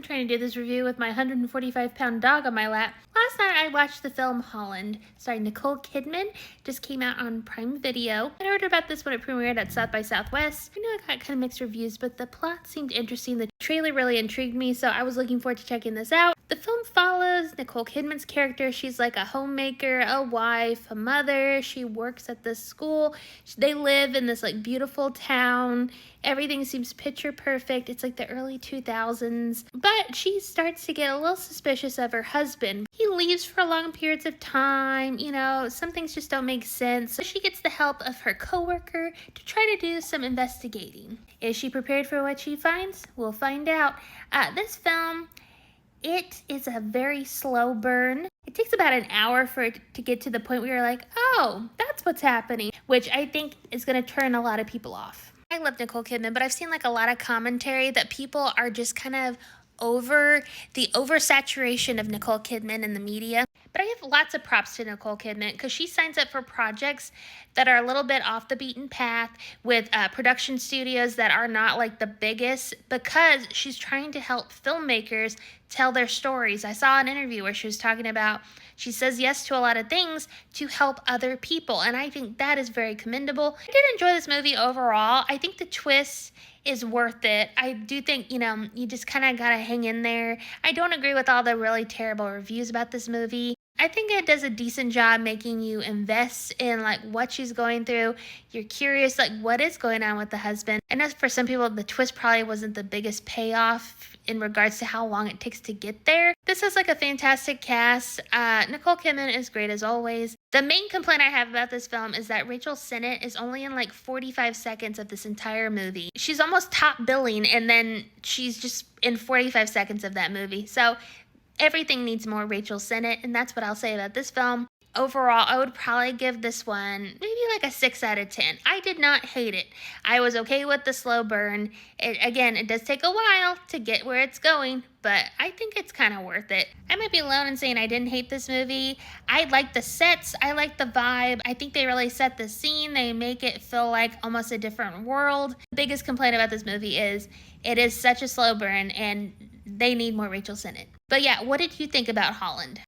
I'm trying to do this review with my 145-pound dog on my lap. Last night I watched the film Holland, starring Nicole Kidman. It just came out on Prime Video. I heard about this when it premiered at South by Southwest. I know it got kind of mixed reviews, but the plot seemed interesting. The trailer really intrigued me, so I was looking forward to checking this out. The film follows Nicole Kidman's character. She's like a homemaker, a wife, a mother. She works at this school. They live in this like beautiful town. Everything seems picture perfect. It's like the early 2000s. But she starts to get a little suspicious of her husband. He leaves for long periods of time. You know, some things just don't make sense. So she gets the help of her coworker to try to do some investigating. Is she prepared for what she finds? We'll find out. This film, it is a very slow burn. It takes about an hour for it to get to the point where you're like, oh, that's what's happening, which I think is going to turn a lot of people off. I love Nicole Kidman, but I've seen like a lot of commentary that people are just kind of over the oversaturation of Nicole Kidman in the media. But I have lots of props to Nicole Kidman because she signs up for projects that are a little bit off the beaten path with production studios that are not like the biggest because she's trying to help filmmakers tell their stories. I saw an interview where she was talking about she says yes to a lot of things to help other people, and I think that is very commendable. I did enjoy this movie overall. I think the twist is worth it. I do think, you just kind of gotta hang in there. I don't agree with all the really terrible reviews about this movie. I think it does a decent job making you invest in like what she's going through. You're curious like what is going on with the husband. And as for some people, the twist probably wasn't the biggest payoff in regards to how long it takes to get there. This is like a fantastic cast. Nicole Kidman is great as always. The main complaint I have about this film is that Rachel Sennett is only in like 45 seconds of this entire movie. She's almost top billing and then she's just in 45 seconds of that movie. So everything needs more Rachel Sennett, and that's what I'll say about this film. Overall, I would probably give this one maybe like a 6 out of 10. I did not hate it. I was okay with the slow burn. It does take a while to get where it's going, but I think it's kind of worth it. I might be alone in saying I didn't hate this movie. I like the sets. I like the vibe. I think they really set the scene. They make it feel like almost a different world. The biggest complaint about this movie is it is such a slow burn, and they need more Rachel Sennett. But yeah, what did you think about Holland?